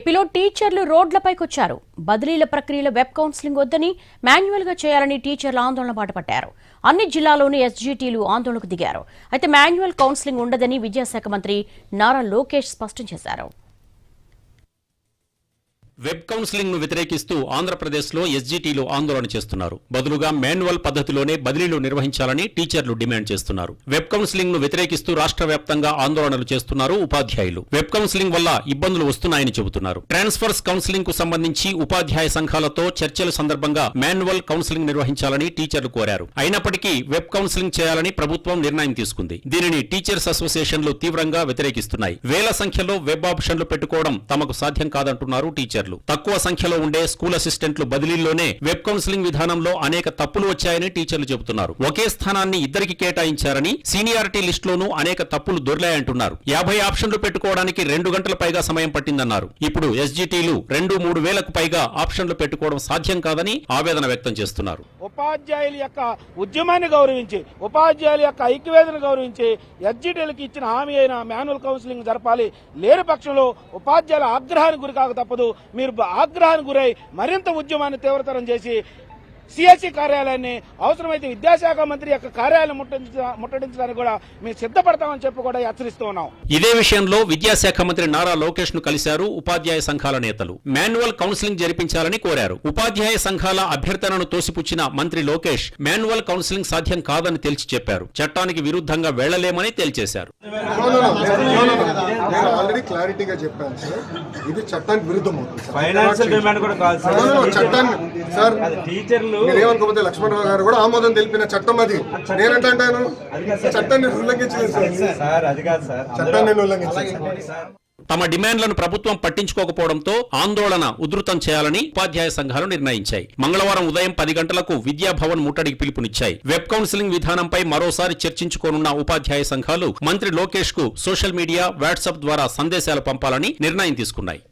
ఏపీలో టీచర్లు రోడ్లపైకొచ్చారు. బదిలీల ప్రక్రియలో వెబ్ కౌన్సిలింగ్ వద్దని మాన్యువల్ గా చేయాలని టీచర్లు ఆందోళన బాటపట్టారు. అన్ని జిల్లాల్లోనూ ఎస్జీటీలు ఆందోళనకు దిగారు. అయితే మాన్యువల్ కౌన్సిలింగ్ ఉండదని విద్యాశాఖ మంత్రి నారా లోకేష్ స్పష్టం చేశారు. వెబ్ కౌన్సిలింగ్ ను వ్యతిరేకిస్తూ ఆంధ్రప్రదేశ్లో ఎస్జీటీలు ఆందోళన చేస్తున్నారు. బదులుగా మాన్యువల్ పద్ధతిలోనే బదిలీలు నిర్వహించాలని టీచర్లు డిమాండ్ చేస్తున్నారు. వెబ్ కౌన్సిలింగ్ ను వ్యతిరేకిస్తూ రాష్ట్ర వ్యాప్తంగా ఆందోళనలు చేస్తున్నారు ఉపాధ్యాయులు. వెబ్ కౌన్సిలింగ్ వల్ల ఇబ్బందులు వస్తున్నాయని చెబుతున్నారు. ట్రాన్స్ఫర్స్ కౌన్సిలింగ్ కు సంబంధించి ఉపాధ్యాయ సంఘాలతో చర్చల సందర్భంగా మాన్యువల్ కౌన్సిలింగ్ నిర్వహించాలని టీచర్లు కోరారు. అయినప్పటికీ వెబ్ కౌన్సిలింగ్ చేయాలని ప్రభుత్వం నిర్ణయం తీసుకుంది. దీనిని టీచర్స్ అసోసియేషన్లు తీవ్రంగా వ్యతిరేకిస్తున్నాయి. వేల సంఖ్యలో వెబ్ ఆప్షన్లు పెట్టుకోవడం తమకు సాధ్యం కాదంటున్నారు టీచర్లు. తక్కువ సంఖ్యలో ఉండే స్కూల్ అసిస్టెంట్లు బదిలీల్లోనే వెబ్ కౌన్సిలింగ్ విధానంలో అనేక తప్పులు వచ్చాయని టీచర్లు చెబుతున్నారు. ఒకే స్థానాన్ని ఇద్దరికి కేటాయించారని, సీనియారిటీ లిస్టులోనూ అనేక తప్పులు దొర్లాయంటున్నారు. 50 ఆప్షన్లు పెట్టుకోవడానికి 2 గంటల పైగా సమయం పట్టిందన్నారు. ఇప్పుడు ఎస్జీటీలు 2-3 వేలకు పైగా ఆప్షన్లు పెట్టుకోవడం సాధ్యం కాదని ఆవేదన వ్యక్తం చేస్తున్నారు. ఉపాధ్యాయుల యొక్క ఉద్యమాన్ని గౌరవించి, ఉపాధ్యాయుల యొక్క ఐక్యవేదన గౌరవించి ఎస్జీటీలకు ఇచ్చిన హామీ అయిన మాన్యువల్ కౌన్సిలింగ్ జరపాలి. లేని పక్షంలో ఉపాధ్యాయుల ఆగ్రహానికి గురి కాక తప్పదు. మీరు ఆగ్రహానికి గురై మరింత ఉద్యమాన్ని తీవ్రతరం చేసి సిఎస్సి కార్యాలయాన్ని, అవసరమైతే విద్యాశాఖ మంత్రి యొక్క కార్యాలయం ముట్టడించడానికి కూడా మేము సిద్ధపడతామని చెప్పి కూడా హెచ్చరిస్తూ ఉన్నాం. ఇదే విషయంలో విద్యాశాఖ మంత్రి నారా లోకేష్ ను కలిశారు ఉపాధ్యాయ సంఘాల నేతలు. మాన్యువల్ కౌన్సిలింగ్ జరిపించాలని కోరారు. ఉపాధ్యాయ సంఘాల అభ్యర్థనను తోసిపుచ్చిన మంత్రి లోకేష్ మాన్యువల్ కౌన్సిలింగ్ సాధ్యం కాదని తేల్చి చెప్పారు. చట్టానికి విరుద్ధంగా వెళ్లలేమని తేల్చేశారు. క్లారిటీగా చెప్పాను సార్, ఇది చట్టానికి విరుద్ధం అవుతుంది. ఫైనాన్షియల్ డిమాండ్ కూడా కాదు సార్. చట్టాన్ని సార్ టీచర్లు మీరేమనుకోకపోతే లక్ష్మణరావు గారు కూడా ఆమోదం తెలిపిన చట్టం అది. నేనంటాను చట్టాన్ని ఉల్లంఘించలేదు సార్. అది కాదు సార్, చట్టాన్ని ఉల్లంఘించలేదు. తమ డిమాండ్లను ప్రభుత్వం పట్టించుకోకపోవడంతో ఆందోళన ఉధృతం చేయాలని ఉపాధ్యాయ సంఘాలు నిర్ణయించాయి. మంగళవారం ఉదయం 10 గంటలకు విద్యాభవన్ ముట్టడికి పిలుపునిచ్చాయి. వెబ్ కౌన్సిలింగ్ విధానంపై మరోసారి చర్చించుకోనున్న ఉపాధ్యాయ సంఘాలు మంత్రి లోకేష్ కు సోషల్ మీడియా, వాట్సాప్ ద్వారా సందేశాలు పంపాలని నిర్ణయం తీసుకున్నాయి.